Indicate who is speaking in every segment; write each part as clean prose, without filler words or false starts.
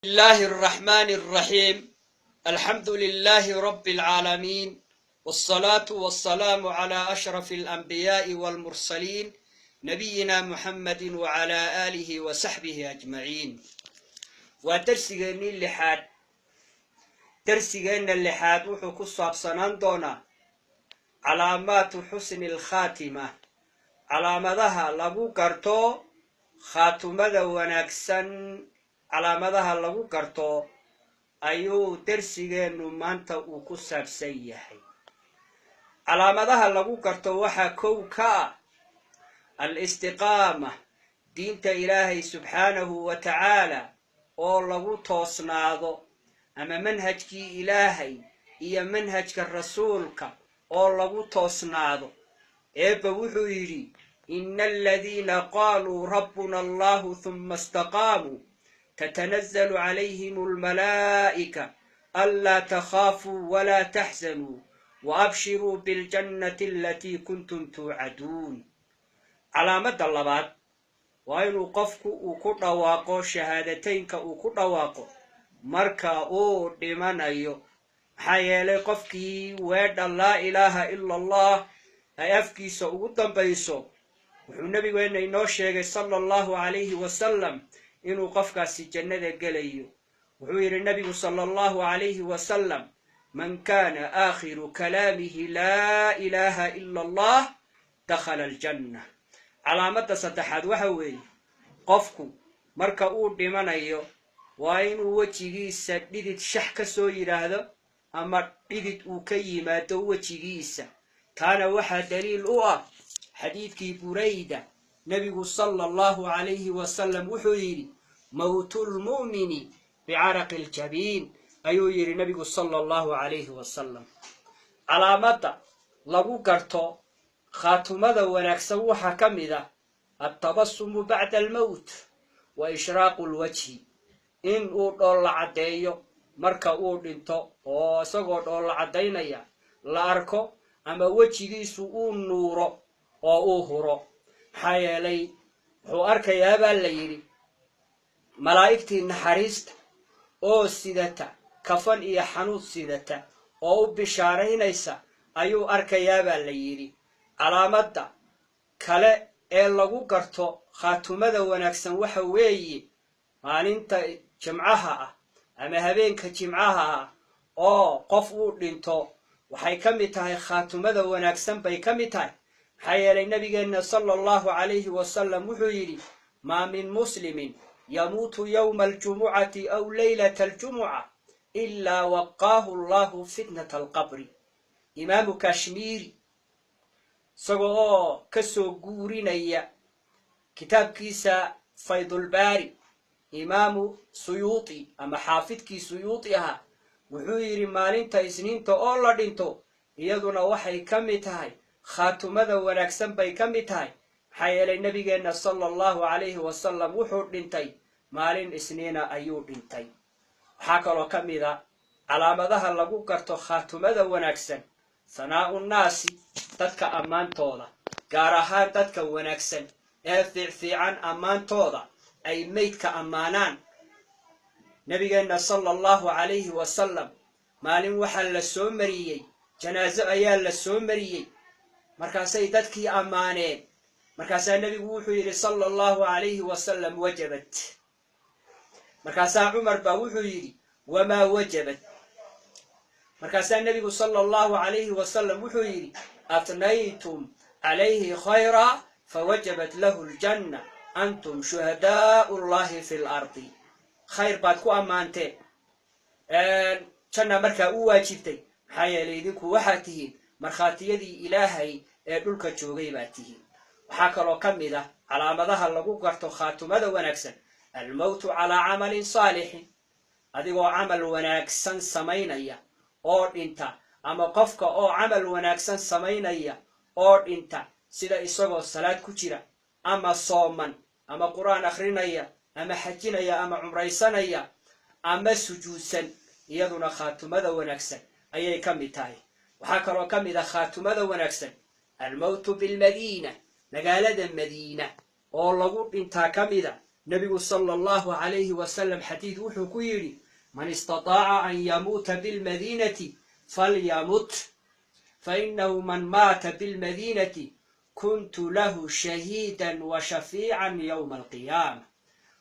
Speaker 1: الله الرحمن الرحيم الحمد لله رب العالمين والصلاة والسلام على أشرف الأنبياء والمرسلين نبينا محمد وعلى آله وصحبه أجمعين درسينا اللحاد وحكو الصابسنان دونا علامات حسن الخاتمة علامتها لغو كرتو خاتمة ونكسن calaamadaha lagu garto ayuu darsigeenu maanta uu ku saabsan yahay. Calaamadaha lagu garto waxa kow ka al-istiqaama diinta Ilaahay subhanahu wa ta'ala oo lagu toosnaado ama manhajkii Ilaahay iyo manhajka rasuulka oo lagu toosnaado. Eebba wuxuu yiri innal ladina qalu rabbuna Allahu thumma istaqamu تتنزل عليهم الملائكة ألا تخافوا ولا تحزنوا وأبشروا بالجنة التي كنتم توعدون. علامة اللبات وإن قفك وكل واقو شهادتين كوكل واقو مركا أو دمان أيو حيالي قفكي ويد لا إله إلا الله أيفكي سعودا بيسو والنبي وإن إنوشيغي صلى الله عليه وسلم إنه قفكاسي جنة قليو وحوير النبي صلى الله عليه وسلم من كان آخر كلامه لا إله إلا الله دخل الجنة. علامة ستحاد وحوي قفكو مركا أود من أيو وإن وجهيس ديدت شحك سوير هذا أما ديدت أكيمات وجهيس كان واحد دليل حديث كي بريدة نبي صلى الله عليه وسلم وحويري موت المؤمن بعرق الجبين أيو يري نبي صلى الله عليه وسلم. علامة لغو قرطو خاتمة ونكسوها كمدة التبسم بعد الموت وإشراق الوجه إن أول عديو مركا أول انتو وسقود أول عدينيا لاركو أما وجهي سؤون نورو وأوهرو حيالي هو أركا يابا الليري ملائكتي النحريست أو سيدتا كفن إيا حنوط سيدتا أو بشارين إيسا أيو أركا يابا الليري علامة كلا إلاغو قرطو خاتمة ونكسن وحويي مالينتا جمعها أما هبينك جمعها أو قفو لنتو وحي كمتاي خاتمة ونكسن بي كمتاي حيالي النبي صلى الله عليه وسلم وحيري ما من مسلم يموت يوم الجمعة أو ليلة الجمعة إلا وقاه الله فتنة القبر. إمام كشميري سقو كسو قورينيا كتاب كيسا فيض الباري إمام سيوطي أما حافظ كي سيوطيها وحيري مالين تايسنين تو أولا دينتو يدنا وحي كمتاي خاتمة ونكسن بي كمتاي حيالي النبي صلى الله عليه وسلم وحور دينتاي مالين إسنين أيو دينتاي حاكلو كميدا علامتها لغو كرتو خاتمة ونكسن ثناء الناس تدك أمان تودا قارها تدك ونكسن في عن أمان تودا أي ميتك أمانان نبي صلى الله عليه وسلم مالين وحل السومريي جنازة أيال السومريي مركاسي تدكي أمانين مركاسا النبي وحيري صلى الله عليه وسلم وجبت مركاسا عمر باوحيري وما وجبت مركاسا النبي صلى الله عليه وسلم وحيري أثنيتم عليه خيرا فوجبت له الجنة أنتم شهداء الله في الأرض خير باتكو أمانتين كان مركا واجبتي حيا ليدكو وحاتهين مرخاتي يدي إلهي دولك جوغي باتهين وحاكلو كميدا علامتها لغو قرطو خاتمة ونكسن الموت على عمل صالح أديو عمل ونكسن سمينيا أو إنتا أما قفك أو عمل ونكسن سمينيا أو إنتا سيدا إسوغو الصلاة كتيرا أما صوما أما قرآن أخرينيا أما حجينيا أما عمريسانيا أما سجوسا يدنا خاتمة ونكسن أي كميتاي وحاكلو كميدا خاتمة ونكسن الموت بالمدينة مقالة المدينة oo lagu dhintaa kamida nebigu sala allahu calayhi wasalam xadiid wuxuu ku yidhi man istataaca an yamuuta bilmadiinati falyamut fainahu man maata bilmadiinati kuntu lahu shahiidan wa shafiican yowma alqiyaama.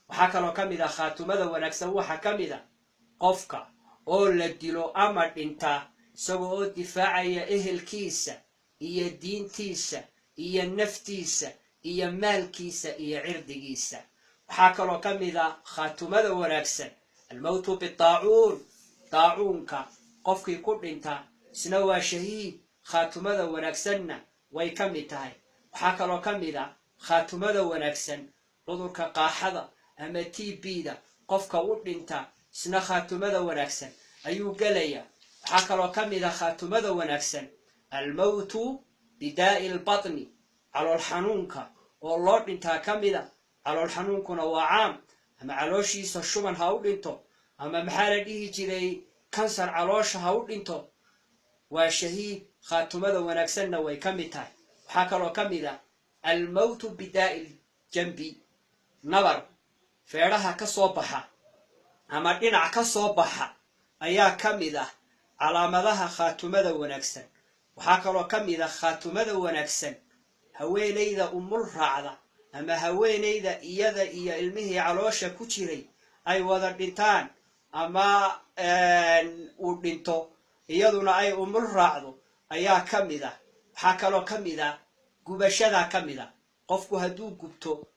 Speaker 1: waxaa kaloo ka mid a khaatumada wanaagsan waxaa ka mid a qofka oo la dilo ama dhinta isagoo oo difaacaya ehelkiisa iyo diintiisa iyo naftiisa iyo maalkiisa iyo cirdigiisa. waxaa kaloo ka mid a khaatumada wanaagsan almowtu bitaacuun, daacuunka qofkii ku dhinta isna waa shahiid, khaatumada wanaagsanna way ka mid tahay. waxaa kaloo ka mid a khaatumada wanaagsan cudurka qaaxada ama TB-da qofka u dhinta isna khaatumada wanaagsan ayuu gelaya. waxaa kaloo ka mid a khaatumada wanaagsan almowtu bidaa'i lbatni, calool xanuunka oo loo dhintaa ka mid a. calool xanuunkuna waa caam, ama calooshiisa shuban ha u dhinto, ama maxaa la dhihi jiray kansar caloosha ha u dhinto, waa shahiid, khaatumada wanaagsanna way ka mid tahay. waxaa kaloo ka mid a almowtu bidaa'i ljambi, nabar feedhaha ka soo baxa ama dhinac ka soo baxa ayaa ka mid ah calaamadaha khaatumada wanaagsan. waxaa kaloo ka mid a khaatumada wanaagsan haweenayda umul raacda ama haweenayda iyada iyo ilmihii caloosha ku jiray ay wada dhintaan ama uu dhinto iyaduna ay umul raacdo ayaa ka mid ah. waxaa kaloo ka mid a gubashadaa ka mid a, qofku hadduu gubto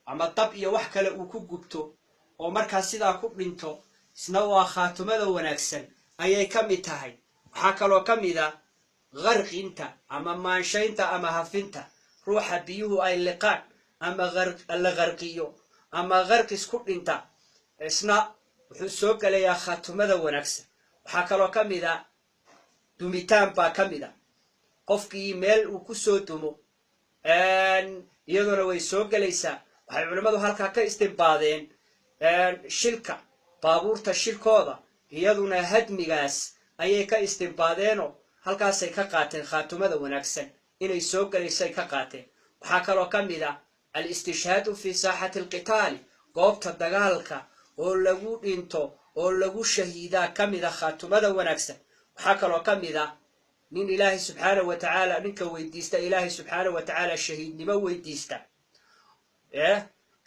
Speaker 1: ama dab iyo wax kale uu ku gubto oo markaas sidaa ku dhinto isna waa khaatumada wanaagsan ayay ka mid tahay. waxaa kaloo ka mid a qarqinta ama maanshaynta ama hafinta, ruuxa biyuhu ay liqaan ama la qarqiyo ama qarqis ku dhinta isna wuxuu soo gelayaa khaatumada wanaagsan. waxaa kaloo ka mid a dumitaan baa ka mid a, qofkii meel uu ku soo dumo iyaduna way soo gelaysaa. waxay culimmadu halkaa ka istinbaadeen shilka baabuurta shilkooda iyaduna hadmigaas ayay ka istinbaadeenoo halkaasay ka qaateen khaatumada wanaagsan inay soo gelaysay ka qaateen. waxaa kaloo ka mid a alistishhaadu fi saaxati alqitaali, goobta dagaalka oo lagu dhinto oo lagu shahiidaa ka mid a khaatumada wanaagsan. waxaa kaloo ka mid a nin ilaahay subxaanahu wa tacaala ninka weydiista ilaahay subxaanahu wa tacaala shahiidnimo weydiista,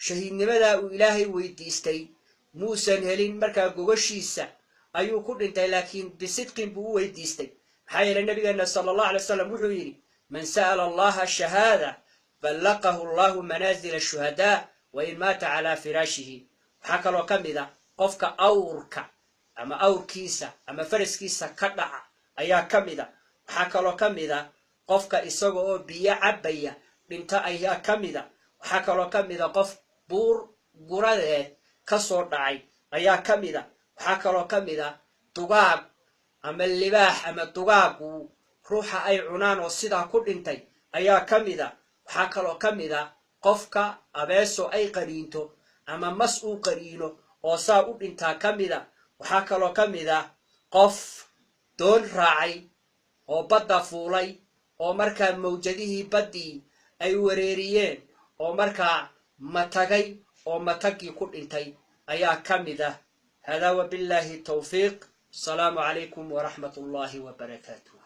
Speaker 1: shahiidnimadaa uu ilaahay weydiistay muusan helin, markaa gogashiisa ayuu ku dhintay, laakiin bisidqin buu u weydiistay. maxaa yeelay nabigeena sala allahu alay wasalam wuxuu yidhi man sa'ala allaha shahaada ballaqahu allahu manaazil ashuhadaa wain maata calaa firaashihi. waxaa kaloo ka mid a qofka awrka ama awrkiisa ama faraskiisa ka dhaca ayaa ka mid a. waxaa kaloo ka mid a qofka isaga oo biyo cabbaya dhinta ayaa ka mid a. waxaa kaloo ka mid a qof buur guradeed ka soo dhacay ayaa ka mid a. waxaa kaloo ka mid a dugaag ama libaax ama dugaagu ruuxa ay cunaan oo sidaa ku dhintay ayaa ka mid a. waxaa kaloo ka mid a qofka abeeso ay qaniinto ama mas uu qaniino oo saa u dhintaa ka mid a. waxaa kaloo ka mid a qof doon raacay oo badda fuulay oo markaa mawjadihii baddii ay wareeriyeen oo markaa matagay oo matagii ku dhintay ayaa ka mid ah. hada wabillahi tawfiiq. asalaamu calaykum waraxmat ullaahi wabarakaatuh.